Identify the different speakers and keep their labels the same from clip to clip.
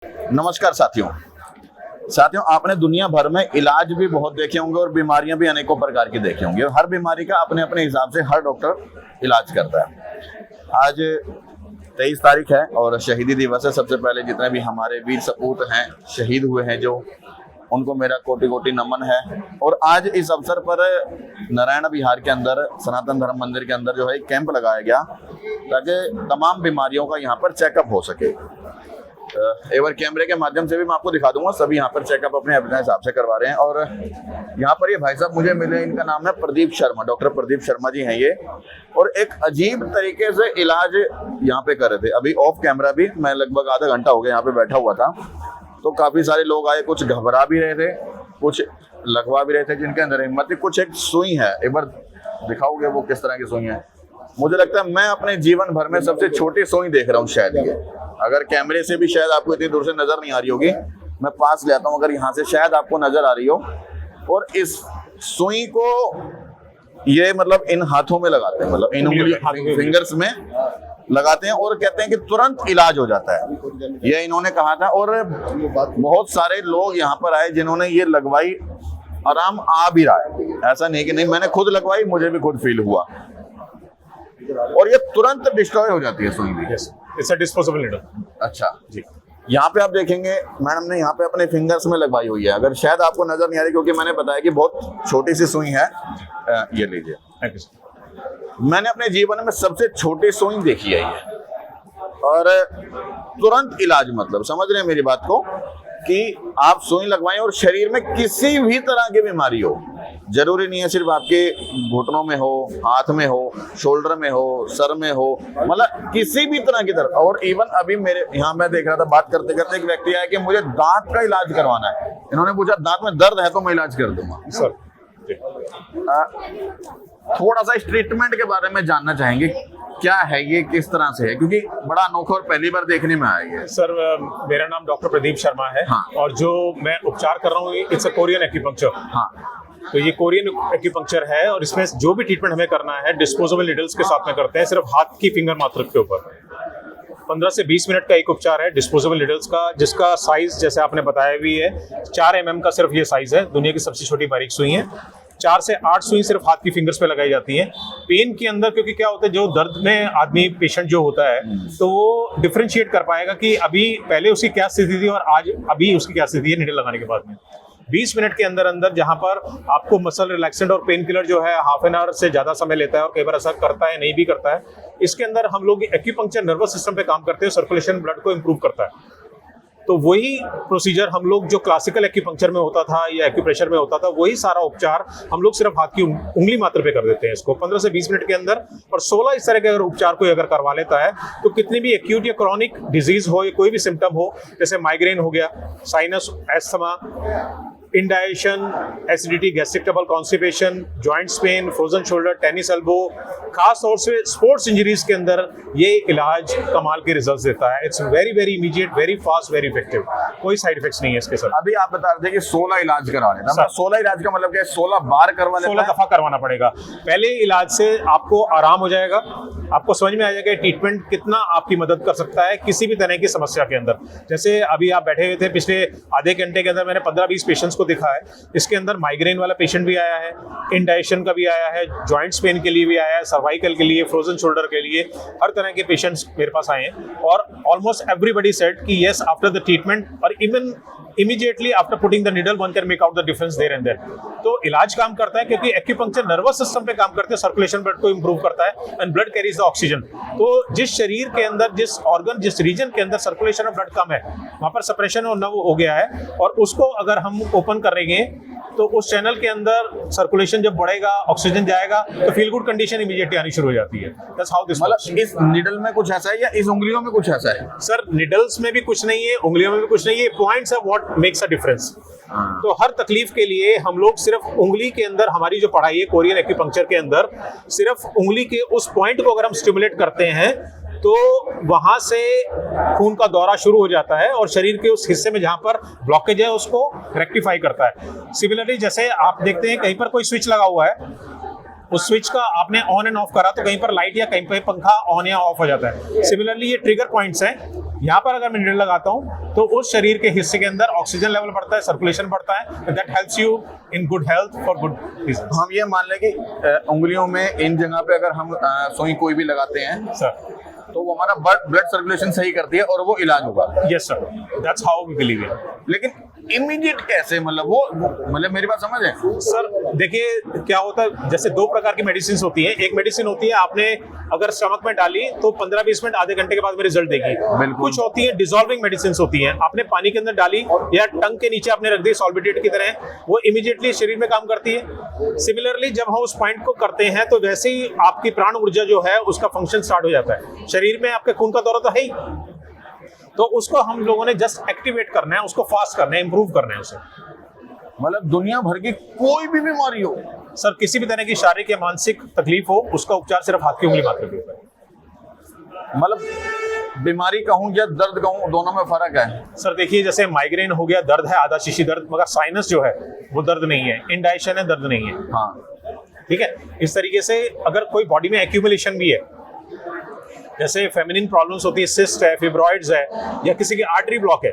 Speaker 1: नमस्कार साथियों, आपने दुनिया भर में इलाज भी बहुत देखे होंगे और बीमारियां भी अनेकों प्रकार की देखी होंगी। हर बीमारी का अपने अपने हिसाब से हर डॉक्टर इलाज करता है। आज 23 तारीख है और शहीदी दिवस है। सबसे पहले जितने भी हमारे वीर सपूत हैं, शहीद हुए हैं, जो उनको मेरा कोटि कोटि नमन है। और आज इस अवसर पर नारायण विहार के अंदर सनातन धर्म मंदिर के अंदर जो है एक कैंप लगाया गया ताकि तमाम बीमारियों का यहाँ पर चेकअप हो सके। एक बार कैमरे के माध्यम से भी मैं आपको दिखा दूंगा। सभी यहाँ पर चेकअप अपने अपने हिसाब से करवा रहे हैं। और यहाँ पर ये भाई साहब मुझे मिले, इनका नाम है प्रदीप शर्मा, डॉक्टर प्रदीप शर्मा जी हैं ये। और एक अजीब तरीके से इलाज यहाँ पे कर रहे थे। अभी ऑफ कैमरा भी मैं लगभग आधा घंटा हो गया यहाँ पे बैठा हुआ था, तो काफी सारे लोग आए। कुछ घबरा भी रहे थे, कुछ लगवा भी रहे थे, जिनके अंदर हिम्मत थी। कुछ एक सुई है, एक बार दिखाओगे वो किस तरह की सुई है? मुझे लगता है मैं अपने जीवन भर में सबसे छोटी सुई देख रहा हूँ शायद ये। अगर कैमरे से भी शायद आपको इतनी दूर से नजर नहीं आ रही होगी, मैं पास ले आता हूँ, अगर यहाँ से शायद आपको नजर आ रही हो। और इस सुई को ये मतलब इन हाथों में लगाते हैं, मतलब इन उंगली फिंगर्स में लगाते हैं और कहते हैं कि तुरंत इलाज हो जाता है, ये इन्होंने कहा था। और बहुत सारे लोग यहाँ पर आए जिन्होंने ये लगवाई, आराम आ भी रहा है। ऐसा नहीं कि नहीं, मैंने खुद लगवाई, मुझे भी खुद फील हुआ। और ये तुरंत डिस्ट्रॉय हो जाती है सुई भी।
Speaker 2: It's a disposable needle.
Speaker 1: अच्छा जी, यहाँ पे आप देखेंगे मैडम ने यहाँ पे अपने फिंगर्स में लगवाई हुई है। अगर शायद आपको नजर नहीं आ रही क्योंकि मैंने बताया कि बहुत छोटी सी सुई है। ये लीजिए।
Speaker 2: Thank you.
Speaker 1: मैंने अपने जीवन में सबसे छोटी सुई देखी है ये। और तुरंत इलाज, मतलब समझ रहे हैं मेरी बात को, कि आप सुई लगवाएं और शरीर में किसी भी तरह की बीमारी हो, जरूरी नहीं है सिर्फ आपके घुटनों में हो, हाथ में हो, शोल्डर में हो, सर में हो, मतलब किसी भी तरह की तरह। और इवन अभी मेरे यहाँ मैं देख रहा था, बात करते करते एक व्यक्ति आया कि मुझे दांत का इलाज करवाना है। इन्होंने पूछा दांत में दर्द है तो मैं इलाज कर दूंगा।
Speaker 2: सर
Speaker 1: थोड़ा सा इस ट्रीटमेंट के बारे में जानना चाहेंगे, क्या है ये, किस तरह से है, क्योंकि बड़ा अनोखा और पहली बार देखने में आया है।
Speaker 2: सर मेरा नाम डॉक्टर प्रदीप शर्मा है।
Speaker 1: हाँ।
Speaker 2: और जो मैं उपचार कर रहा हूँ इट्स अ कोरियन एक्यूपंक्चर।
Speaker 1: हाँ,
Speaker 2: तो ये कोरियन एक्यूपंक्चर है और इसमें जो भी ट्रीटमेंट हमें करना है डिस्पोजेबल नीडल्स के साथ में करते हैं, सिर्फ हाथ की फिंगर मात्र के ऊपर। 15 से 20 मिनट का एक उपचार है डिस्पोजेबल नीडल्स का, जिसका साइज जैसे आपने बताया भी है 4 mm का सिर्फ ये साइज है। दुनिया की सबसे छोटी बारीक सुई है। 4 से 8 सुई सिर्फ हाथ की फिंगर्स पे लगाई जाती है। पेन के अंदर, क्योंकि क्या होता है, जो दर्द में आदमी पेशेंट जो होता है तो वो डिफरेंशिएट कर पाएगा कि अभी पहले उसकी क्या स्थिति थी और आज अभी उसकी क्या स्थिति है नीडल लगाने के बाद में। 20 मिनट के अंदर अंदर जहां पर आपको मसल रिलैक्सेंट और पेन किलर जो है हाफ एन आवर से ज्यादा समय लेता है और कई बार असर करता है, नहीं भी करता है। इसके अंदर हम लोग एक्यूपंक्चर नर्वस सिस्टम पे काम करते हैं, सर्कुलेशन ब्लड को इंप्रूव करता है। तो वही प्रोसीजर हम लोग जो क्लासिकल एक्यूपंक्चर में होता था या एक्यूप्रेशर में होता था, वही सारा उपचार हम लोग सिर्फ हाथ की उंगली मात्र पे कर देते हैं इसको 15 से 20 मिनट के अंदर। और 16 इस तरह के अगर उपचार कोई अगर करवा लेता है तो कितनी भी एक्यूट या क्रॉनिक डिजीज हो या कोई भी सिम्टम हो, जैसे माइग्रेन हो गया, sinus, asthma, indigestion, acidity, gastric trouble, constipation, joints pain, frozen shoulder, tennis elbow, खास तौर से स्पोर्ट्स इंजरीज के अंदर ये इलाज कमाल के रिजल्ट्स देता है। It's very very immediate, very fast, very effective. कोई साइड इफेक्ट्स नहीं है इसके साथ।
Speaker 1: अभी आप बता रहे थे कि 16 इलाज करा लेना, मतलब 16 इलाज का मतलब क्या है? 16 बार करवा लेना,
Speaker 2: 16 दफा करवाना पड़ेगा। पहले इलाज से आपको आराम हो जाएगा, आपको समझ में आ जाएगा ट्रीटमेंट कितना आपकी मदद कर सकता है किसी भी तरह की समस्या के अंदर। जैसे अभी आप बैठे हुए थे, पिछले आधे घंटे के अंदर मैंने 15-20 पेशेंट्स को दिखा है। इसके अंदर माइग्रेन वाला पेशेंट भी आया है, इंडाइजेशन का भी आया है, जॉइंट्स पेन के लिए भी आया है, सर्वाइकल के लिए, फ्रोजन शोल्डर के लिए, हर तरह के पेशेंट्स मेरे पास आए हैं। और ऑलमोस्ट एवरीबडी सेड कि यस, आफ्टर द ट्रीटमेंट और even immediately after putting the needle one can make out the difference there and there। तो इलाज काम करता है क्योंकि एक्यूपंक्चर नर्वस सिस्टम पे काम करते हैं, सर्कुलेशन ब्लड को इंप्रूव करता है and blood carries the oxygen. तो जिस शरीर के अंदर, जिस ऑर्गन, जिस रीजन के अंदर सर्कुलेशन ऑफ ब्लड कम है, वहां पर सप्रेशन और नव हो गया है, और उसको अगर हम ओपन करेंगे तो उस चैनल के अंदर सर्कुलेशन जब बढ़ेगा, ऑक्सीजन जाएगा, तो फील गुड कंडीशन इमीडिएटली आनी शुरू हो जाती है। That's how this works.
Speaker 1: इस निडल में कुछ ऐसा है या इस उंगलियों में कुछ ऐसा है?
Speaker 2: सर निडल्स में भी कुछ नहीं है, उंगलियों में भी कुछ नहीं है, पॉइंट्स है व्हाट मेक्स अ डिफरेंस। तो हर तकलीफ के लिए हम लोग सिर्फ उंगली के अंदर, हमारी जो पढ़ाई है कोरियन एक्यूपंक्चर के अंदर, सिर्फ उंगली के उस पॉइंट को अगर हम स्टिमुलेट करते हैं तो वहां से खून का दौरा शुरू हो जाता है और शरीर के उस हिस्से में जहां पर ब्लॉकेज है उसको रेक्टिफाई करता है। सिमिलरली जैसे आप देखते हैं कहीं पर कोई स्विच लगा हुआ है उस स्विच का आपने ऑन एंड ऑफ करा तो कहीं पर लाइट या कहीं पर पंखा ऑन या ऑफ हो जाता है। सिमिलरली ये ट्रिगर पॉइंट्स हैं, यहाँ पर अगर मैं नीडल लगाता हूँ तो उस शरीर के हिस्से के अंदर ऑक्सीजन लेवल बढ़ता है, सर्कुलेशन बढ़ता है, that helps you in good health for good reasons.
Speaker 1: हम ये मान लें कि उंगलियों में इन जगह पे अगर हम सुई कोई भी लगाते हैं
Speaker 2: सर
Speaker 1: तो वो हमारा ब्लड सर्कुलेशन सही करती है और वो इलाज होगा।
Speaker 2: Yes sir, that's how we believe it.
Speaker 1: लेकिन इमीडिएट कैसे, मतलब वो मतलब मेरी बात समझ है
Speaker 2: सर देखिए क्या होता है, जैसे दो प्रकार की मेडिसिन होती है। एक मेडिसिन होती है आपने अगर स्टमक में डाली तो 15-20 मिनट आधे घंटे के बाद में रिजल्ट देगी। कुछ होती है डिसॉल्विंग मेडिसिन होती है, आपने पानी के अंदर डाली या टंग के नीचे आपने रख दी सॉल्बिटेट की तरह, वो इमीडिएटली शरीर में काम करती है। सिमिलरली जब हम उस पॉइंट को करते हैं तो वैसे ही आपकी प्राण ऊर्जा जो है उसका फंक्शन स्टार्ट हो जाता है। शरीर में आपके खून का दौरा तो है ही, तो उसको हम लोगों ने जस्ट एक्टिवेट करना है, उसको फास्ट करना है, इंप्रूव करना है उसे।
Speaker 1: मतलब दुनिया भर की कोई भी बीमारी हो
Speaker 2: सर, किसी भी तरह की शारीरिक या मानसिक तकलीफ हो, उसका उपचार सिर्फ हाथ की उंगली मात्र के ऊपर है।
Speaker 1: मतलब बीमारी कहूं या दर्द कहूं, दोनों में फर्क है।
Speaker 2: सर देखिए जैसे माइग्रेन हो गया, दर्द है आधा शीशी दर्द, मगर साइनस जो है वो दर्द नहीं है, इंडाइजेशन है दर्द नहीं है।
Speaker 1: हाँ
Speaker 2: ठीक है, इस तरीके से अगर कोई बॉडी में एक्यूमुलेशन भी है, जैसे फेमिनिन प्रॉब्लम्स होती है, सिस्ट है, फिब्रॉइड्स है, या किसी की आर्टरी ब्लॉक है,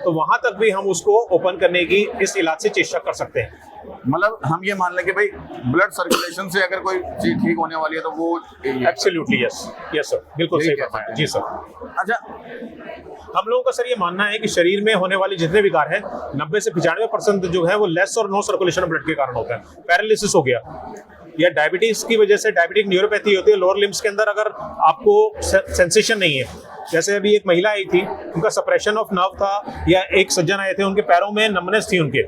Speaker 2: तो वहां तक भी हम उसको ओपन करने की इस इलाज से चेष्टा कर सकते हैं।
Speaker 1: मतलब हम ये मान लें कि भाई ब्लड सर्कुलेशन से अगर कोई चीज ठीक होने वाली है तो वो
Speaker 2: एब्सोल्युटली यस, यस सर, बिल्कुल सही बात है जी सर।
Speaker 1: अच्छा,
Speaker 2: हम लोगों का सर ये मानना है कि शरीर में होने वाले जितने विकार हैं 90 से 95% जो है वो लेस और नो सर्कुलेशन ब्लड के कारण होता है। पैरालिसिस हो गया या डायबिटीज की वजह से डायबिटिक न्यूरोपैथी होती है, लोअर लिम्स के अंदर अगर आपको सेंसेशन नहीं है, जैसे अभी एक महिला आई थी, उनका सप्रेशन ऑफ नर्व था, या एक सज्जन आए थे, उनके पैरों में नमनेस थी, उनके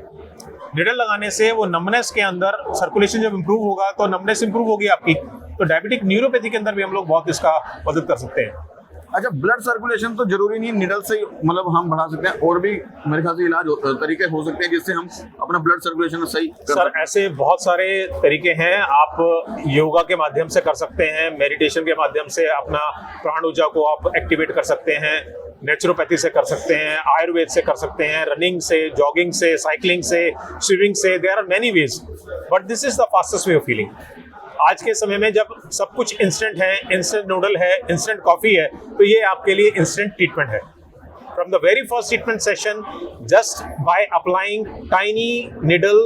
Speaker 2: निडल लगाने से वो नमनेस के अंदर सर्कुलेशन जब इंप्रूव होगा तो नमनेस इंप्रूव होगी आपकी, तो डायबिटिक न्यूरोपैथी के अंदर भी हम लोग बहुत इसका मदद कर सकते हैं।
Speaker 1: अच्छा, ब्लड सर्कुलेशन तो जरूरी नहीं निडल से मतलब हम बढ़ा सकते हैं, और भी मेरे ख्याल से इलाज तरीके हो सकते हैं जिससे हम अपना ब्लड सर्कुलेशन सही कर
Speaker 2: सर ऐसे बहुत सारे तरीके हैं, आप योगा के माध्यम से कर सकते हैं, मेडिटेशन के माध्यम से अपना प्राण ऊर्जा को आप एक्टिवेट कर सकते हैं, नेचुरोपैथी से कर सकते हैं, आयुर्वेद से कर सकते हैं, रनिंग से, जॉगिंग से, साइकिलिंग से, स्विमिंग से, there are many ways, but this is the fastest way of healing. आज के समय में जब सब कुछ इंस्टेंट है, इंस्टेंट नूडल है, इंस्टेंट कॉफी है, तो ये आपके लिए इंस्टेंट ट्रीटमेंट है। From the very first treatment session, just by applying tiny needle,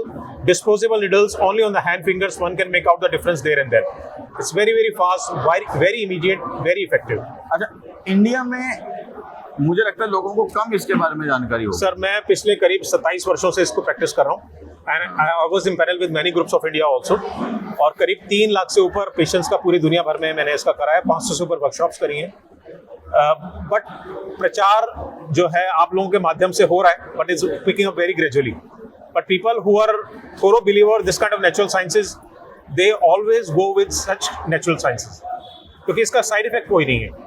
Speaker 2: disposable needles only on the hand fingers, one can make out the difference there and then. It's very, very fast, very immediate, very effective.
Speaker 1: अच्छा, India में मुझे लगता है लोगों को कम इसके बारे में जानकारी हो।
Speaker 2: सर मैं पिछले करीब 27 वर्षों से इसको प्रैक्टिस कर रहा हूँ, and I was in panel with many groups of India also, और करीब 3 लाख से ऊपर पेशेंट्स का पूरी दुनिया भर में मैंने इसका कराया, 500 से ऊपर वर्कशॉप्स करी हैं। बट प्रचार जो है आप लोगों के माध्यम से हो रहा है, but is picking up very gradually. But people who are thorough believer this kind of natural sciences, they always go with such natural sciences, क्योंकि इसका साइड इफेक्ट कोई नहीं है।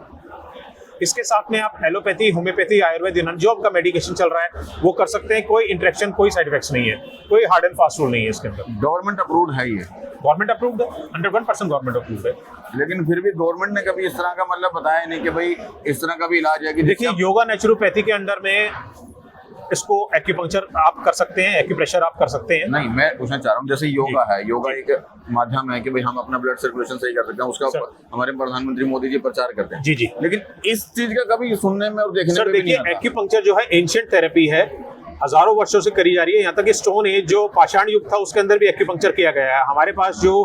Speaker 2: इसके साथ में आप एलोपैथी, होम्योपैथी, आयुर्वेद, जो आपका मेडिकेशन चल रहा है वो कर सकते हैं, कोई इंटरेक्शन, कोई साइड इफेक्ट्स नहीं है, कोई हार्ड एंड फास्ट रूल नहीं है इसके अंदर।
Speaker 1: गवर्नमेंट अप्रूव्ड है ये?
Speaker 2: गवर्नमेंट अप्रूव्ड है, 101% गवर्नमेंट अप्रूव्ड है।
Speaker 1: लेकिन फिर भी गवर्नमेंट ने कभी इस तरह का मतलब बताया नहीं कि भाई इस तरह का भी इलाज है कि
Speaker 2: देखिए योगा नेचुरोपैथी के अंदर में इसको एक्यूपंक्चर आप कर सकते हैं, एक्यूप्रेशर आप कर सकते हैं।
Speaker 1: नहीं, मैं पूछना चाह रहा हूँ जैसे योगा है, योगा एक माध्यम है कि भाई हम अपना ब्लड सर्कुलेशन सही कर सकते हैं, उसका हमारे प्रधानमंत्री मोदी जी प्रचार करते हैं।
Speaker 2: जी जी।
Speaker 1: लेकिन इस चीज का कभी सुनने में और देखने में
Speaker 2: देखिए एक्यूपंक्चर जो है एंशिएंट थेरेपी है, हजारों वर्षों से करी जा रही है। यहाँ तक कि स्टोन एज जो पाषाण युग था उसके अंदर भी एक्यूपंक्चर किया गया है। हमारे पास जो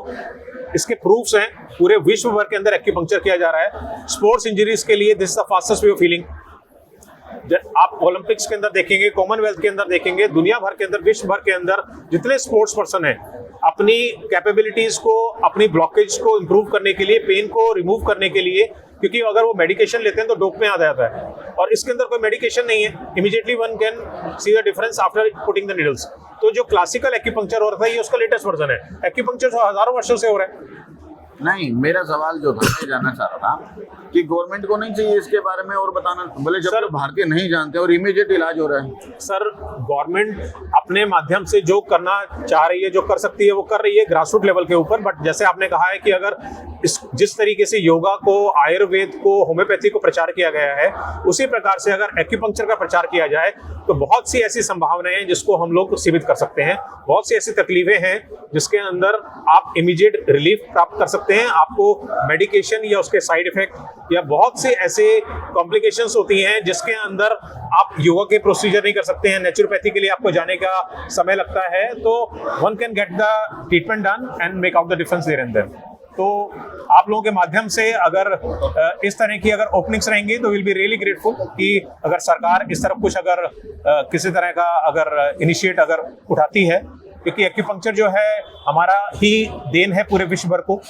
Speaker 2: इसके प्रूफ्स हैं, पूरे विश्व भर के अंदर एक्यूपंक्चर किया जा रहा है। स्पोर्ट्स इंजरीज के लिए this is the fastest way of healing. आप ओलंपिक्स के अंदर देखेंगे, कॉमनवेल्थ के अंदर देखेंगे, दुनिया भर के अंदर, विश्व भर के अंदर जितने स्पोर्ट्स पर्सन हैं, अपनी कैपेबिलिटीज को, अपनी ब्लॉकेज को इंप्रूव करने के लिए, पेन को रिमूव करने के लिए, क्योंकि अगर वो मेडिकेशन लेते हैं तो डोप में आ जाता है, और इसके अंदर कोई मेडिकेशन नहीं है, immediately one can see the difference after putting the needles. तो जो क्लासिकल एक्यूपंक्चर हो रहा था ये उसका लेटेस्ट वर्जन है। एक्यूपंक्चर जो हजारों वर्षों से हो रहा है।
Speaker 1: नहीं, मेरा सवाल जो था मैं जानना चाह रहा था कि गवर्नमेंट को नहीं चाहिए इसके बारे में और बताना, बोले जब तक भारतीय नहीं जानते और इमीडिएट इलाज हो रहा है।
Speaker 2: सर गवर्नमेंट अपने माध्यम से जो करना चाह रही है, जो कर सकती है वो कर रही है ग्रासरूट लेवल के ऊपर। बट जैसे आपने कहा है कि अगर जिस तरीके से योगा को, आयुर्वेद को, होम्योपैथी को प्रचार किया गया है, उसी प्रकार से अगर एक्यूपंक्चर का प्रचार किया जाए तो बहुत सी ऐसी संभावनाएं हैं जिसको हम लोग सीमित कर सकते हैं। बहुत सी ऐसी तकलीफें हैं जिसके अंदर आप इमीडिएट रिलीफ प्राप्त कर सकते हैं। आपको मेडिकेशन या उसके साइड इफेक्ट या बहुत से ऐसे कॉम्प्लिकेशंस होती हैं जिसके अंदर आप योगा के प्रोसीजर नहीं कर सकते हैं, नेचुरोपैथी के लिए आपको जाने का समय लगता है, तो one can get the treatment done and make out the difference there and then. तो आप लोगों के माध्यम से अगर इस तरह की अगर ओपनिंग्स रहेंगी तो विल बी रियली ग्रेटफुल कि अगर सरकार इस तरफ कुछ अगर किसी तरह का अगर इनिशिएट अगर उठाती है, क्योंकि एक्यूपंक्चर जो है हमारा ही देन है पूरे विश्व भर को।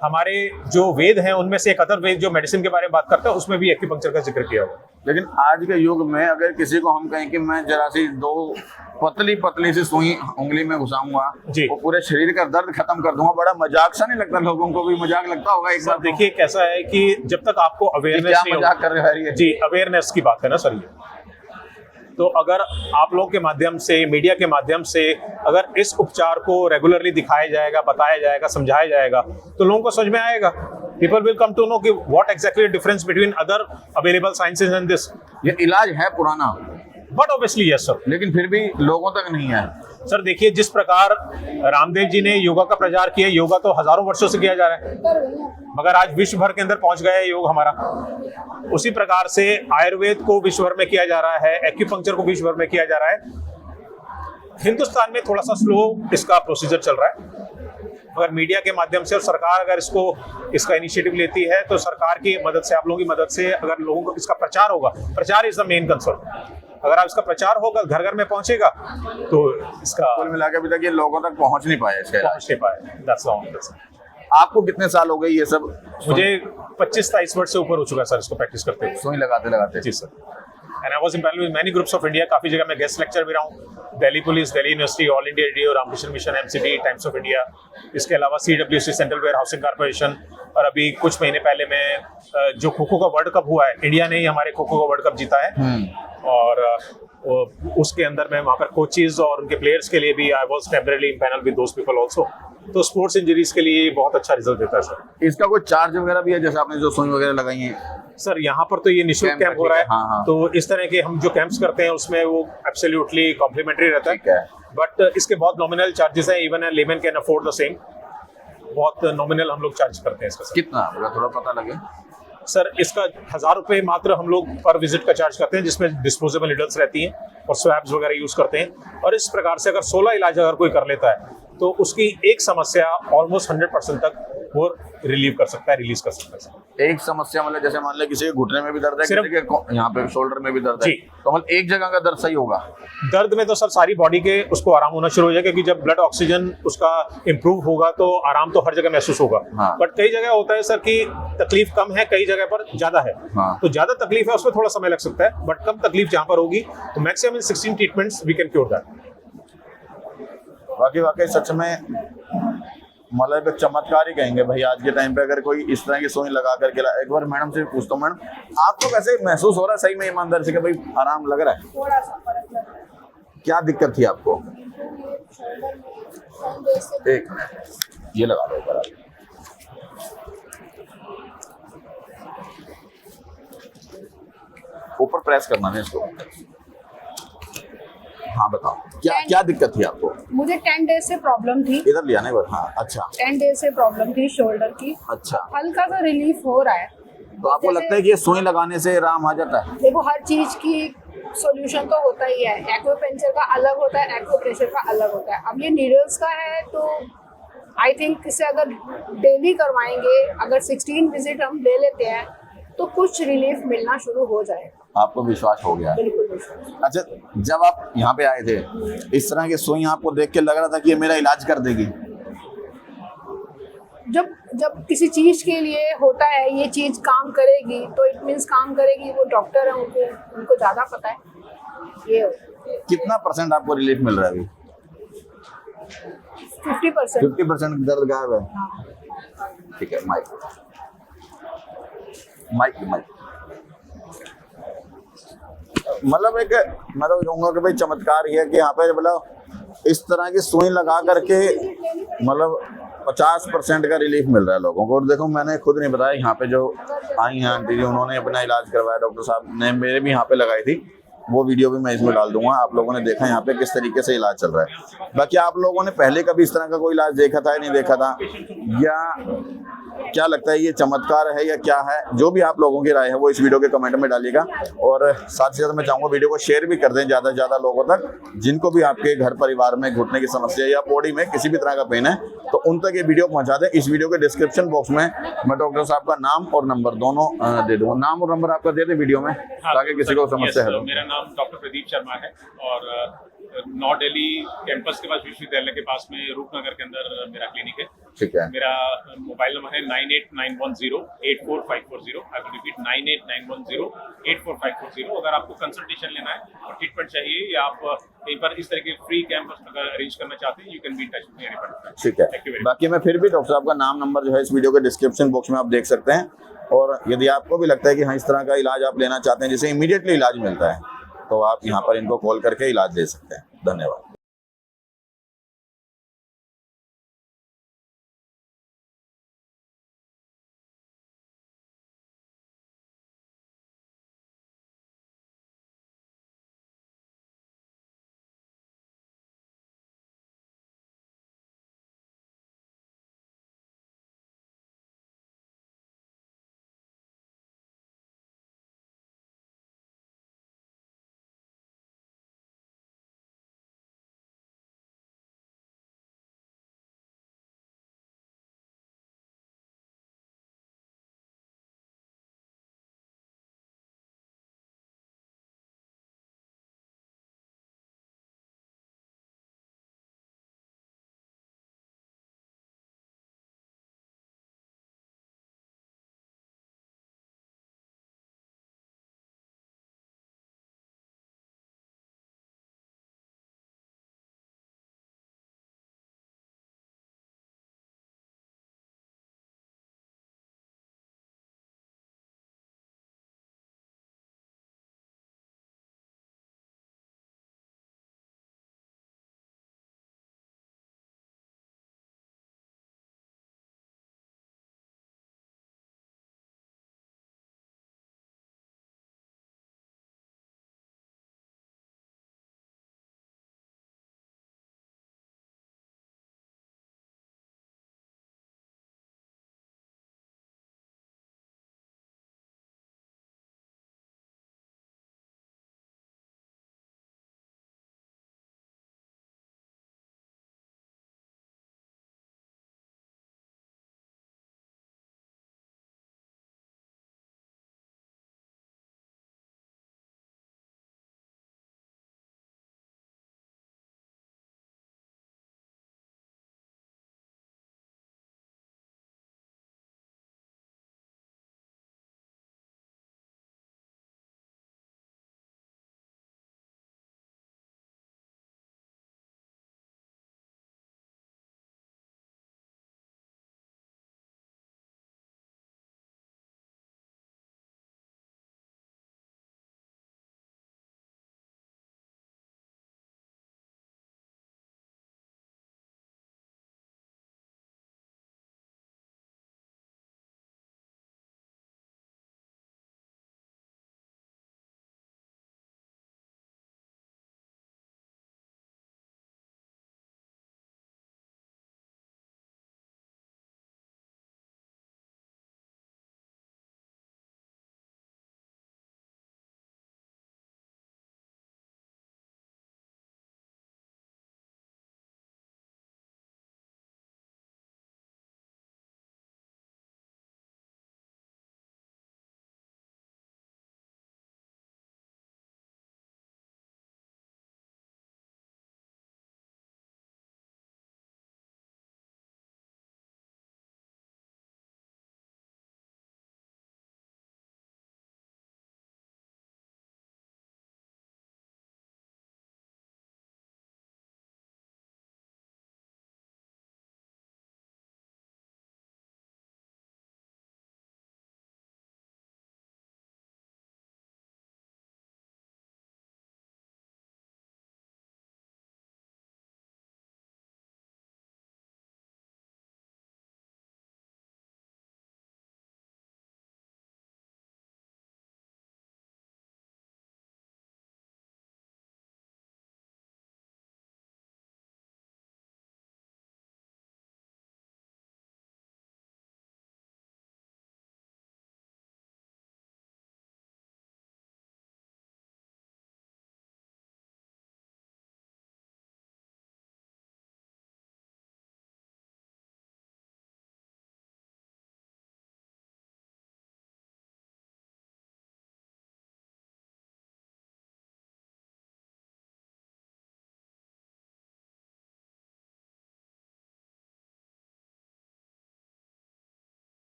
Speaker 2: हमारे जो वेद हैं उनमें से एक अदर वेद जो मेडिसिन के बारे में बात करता है उसमें भी एक्यूपंक्चर का जिक्र किया हुआ।
Speaker 1: लेकिन आज के युग में अगर किसी को हम कहें कि मैं जरा सी दो पतली पतली सी सुई उंगली में घुसाऊंगा
Speaker 2: जी,
Speaker 1: वो पूरे शरीर का दर्द खत्म कर दूंगा, बड़ा मजाक सा नहीं लगता? लोगों को भी मजाक लगता होगा एक बार।
Speaker 2: देखिए कैसा है कि जब तक आपको अवेयरनेस नहीं
Speaker 1: मजाक कर रहे हैं
Speaker 2: जी, अवेयरनेस की बात है ना सर ये। तो अगर आप लोगों के माध्यम से, मीडिया के माध्यम से अगर इस उपचार को रेगुलरली दिखाया जाएगा, बताया जाएगा, समझाया जाएगा, तो लोगों को समझ में आएगा। People will come to know कि what exactly difference between other available sciences and this.
Speaker 1: ये इलाज है पुराना,
Speaker 2: बट ऑब्वियसली यस सर,
Speaker 1: लेकिन फिर भी लोगों तक नहीं है।
Speaker 2: सर देखिए जिस प्रकार रामदेव जी ने योगा का प्रचार किया, योगा तो हजारों वर्षों से किया जा रहा है, मगर आज विश्व भर के अंदर पहुंच गया है योग हमारा। उसी प्रकार से आयुर्वेद को विश्व भर में किया जा रहा है, एक्यूपंक्चर को विश्व भर में किया जा रहा है। हिंदुस्तान में थोड़ा सा स्लो इसका प्रोसीजर चल रहा है, मगर मीडिया के माध्यम से और सरकार अगर इसका इनिशिएटिव लेती है तो सरकार की मदद से, आप लोगों की मदद से अगर लोगों को इसका प्रचार होगा, प्रचार इज द मेन कंसर्न। अगर आप इसका प्रचार होगा, घर घर में पहुंचेगा, तो इसका
Speaker 1: कुल मिलाकर अभी तक ये लोगों तक पहुंच नहीं पाया।
Speaker 2: पहुंच नहीं पाए। That's all.
Speaker 1: आपको कितने साल हो गए ये सब?
Speaker 2: मुझे 25-23 वर्ष से ऊपर हो चुका है सर इसको प्रैक्टिस करते हुए।
Speaker 1: सुई लगाते लगाते।
Speaker 2: जी sir. And I was empanelled with many groups of India, काफी जगह मैं गेस्ट लेक्चर भी रहा हूँ। Delhi police, Delhi university, all India radio, Ramakrishna Mission, MCD, Times of India, इसके अलावा CWC, central warehousing corporation, और अभी कुछ महीने पहले मैं जो खो खो का वर्ल्ड कप हुआ है, इंडिया ने ही हमारे खो खो का वर्ल्ड कप जीता है, और उसके अंदर मैं वहाँ पर कोचेज और उनके प्लेयर्स के लिए भी I was temporary empanelled with those people also. तो स्पोर्ट्स इंजरीज के लिए बहुत अच्छा रिजल्ट देता है सर।
Speaker 1: इसका कोई चार्ज वगैरह भी है, जैसे आपने जो सुई वगैरह लगाई है?
Speaker 2: सर यहाँ पर तो ये निःशुल्क कैंप हो रहा है।
Speaker 1: हाँ।
Speaker 2: तो इस तरह के हम जो कैंप्स करते हैं उसमें वो एब्सोल्युटली कॉम्प्लीमेंट्री रहता है, बट इसके बहुत नॉमिनल चार्जेस हैं, even a lemon can afford the same. बहुत नॉमिनल हम लोग चार्ज करते हैं इसका सर।
Speaker 1: कितना थोड़ा पता लगे?
Speaker 2: सर इसका 1000 रुपए मात्र हम लोग पर विजिट का चार्ज करते हैं, जिसमें डिस्पोजेबल नीडल्स रहती हैं और स्वैब्स वगैरह यूज करते हैं। और इस प्रकार से अगर 16 इलाज अगर कोई कर लेता है तो उसकी एक समस्या ऑलमोस्ट 100% तक वो रिलीव कर सकता है, रिलीज कर सकता है।
Speaker 1: एक समस्या मतलब जैसे मान ले किसी के घुटने में भी दर्द है, किसी के यहाँ पे शोल्डर में भी दर्द है, तो मतलब एक जगह का दर्द सही होगा? दर्द
Speaker 2: में तो सर सारी बॉडी के उसको आराम होना शुरू हो जाएगा, क्योंकि जब ब्लड ऑक्सीजन उसका इम्प्रूव होगा तो आराम तो हर जगह महसूस होगा। बट कई जगह होता है सर कि तकलीफ कम है, कई जगह पर ज्यादा है। तो ज्यादा तकलीफ है उसमें थोड़ा समय लग सकता है, बट कम तकलीफ जहाँ पर होगी तो maximum 16 treatments we can cure that.
Speaker 1: वाकई सच में मतलब एक चमत्कार ही कहेंगे भाई आज के टाइम पे। अगर कोई इस तरह की सुई लगा करके एक बार मैडम से पूछता हूँ, मैडम आपको कैसे महसूस हो रहा है सही में ईमानदारी से कि भाई आराम लग रहा है?
Speaker 3: थोड़ा सा फर्क लग रहा है।
Speaker 1: क्या दिक्कत थी आपको?
Speaker 3: एक
Speaker 1: मिनट ये लगा दो ऊपर आप। ऊपर प्रेस करना है इसको। हाँ बताओ क्या दिक्कत थी आपको?
Speaker 3: मुझे 10 डेज से प्रॉब्लम थी।
Speaker 1: इधर लिया नहीं? हाँ अच्छा।
Speaker 3: 10 डेज से प्रॉब्लम थी शोल्डर की।
Speaker 1: अच्छा।
Speaker 3: हल्का सा रिलीफ हो रहा है।
Speaker 1: तो आपको लगता है कि ये सुई लगाने से आराम आ जाता है?
Speaker 3: देखो हर चीज की सॉल्यूशन तो होता ही है। एक्यूपंक्चर का अलग होता है, एक्यूप्रेशर का अलग होता है। अब ये नीडल्स का है तो आई थिंक इसे अगर डेली करवाएंगे, अगर 16 विजिट हम ले लेते हैं तो कुछ रिलीफ मिलना शुरू हो जाएगा।
Speaker 1: आपको विश्वास हो गया?
Speaker 3: बिल्कुल विश्वास।
Speaker 1: अच्छा, जब आप यहाँ पे आए थे इस तरह की सुई आपको देख के लग रहा था कि ये मेरा इलाज कर देगी?
Speaker 3: जब किसी चीज के लिए होता है ये चीज काम करेगी तो इट मींस काम करेगी। वो डॉक्टर है, उनको ज्यादा पता है। ये
Speaker 1: कितना % आपको रिलीफ मिल रहा है अभी?
Speaker 3: 50%।
Speaker 1: 50% दर्द गायब है? ठीक है। माइक मतलब एक मैं तो कहूँगा कि भाई चमत्कार ही है कि यहाँ पे मतलब इस तरह की सुई लगा करके मतलब 50% का रिलीफ मिल रहा है लोगों को। और देखो मैंने खुद नहीं बताया, यहाँ पे जो आई हैं आंटी जी उन्होंने अपना इलाज करवाया, डॉक्टर साहब ने मेरे भी यहाँ पे लगाई थी। वो वीडियो भी मैं इसमें डाल दूंगा। आप लोगों ने देखा यहाँ पे किस तरीके से इलाज चल रहा है। बाकी आप लोगों ने पहले कभी इस तरह का कोई इलाज देखा था या नहीं देखा था, या क्या लगता है ये चमत्कार है या क्या है, जो भी आप लोगों की राय है वो इस वीडियो के कमेंट में डालिएगा। और साथ ही साथ मैं चाहूंगा वीडियो को शेयर भी कर दें ज़्यादा से ज़्यादा लोगों तक, जिनको भी आपके घर परिवार में घुटने की समस्या या बॉडी में किसी भी तरह का पेन है तो उन तक ये वीडियो पहुंचा दें। इस वीडियो के डिस्क्रिप्शन बॉक्स में मैं डॉक्टर साहब का नाम और नंबर दोनों दे दूंगा। नाम और नंबर आपका दे दें वीडियो में, ताकि किसी को समस्या है।
Speaker 2: मेरा नाम डॉक्टर प्रदीप शर्मा है और नॉर्थ दिल्ली कैंपस के पास, विश्वविद्यालय के पास में रूपनगर के अंदर मेरा क्लिनिक है।
Speaker 1: ठीक है।
Speaker 2: मेरा मोबाइल नंबर है 9891084540। I will repeat 9891084540। अगर आपको कंसल्टेशन लेना है और ट्रीटमेंट चाहिए या आप कहीं पर इस तरह के फ्री कैंप अगर अरेंज करना चाहते हैं, you can be in touch with me any time.
Speaker 1: ठीक है। बाकी मैं फिर भी डॉक्टर साहब का नाम नंबर जो है इस वीडियो के डिस्क्रिप्शन बॉक्स में आप देख सकते हैं। और यदि आपको भी लगता है कि हाँ इस तरह का इलाज आप लेना चाहते हैं जिससे इमीडिएटली इलाज मिलता है, तो आप यहाँ पर इनको कॉल करके इलाज ले सकते हैं। धन्यवाद।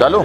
Speaker 1: चलो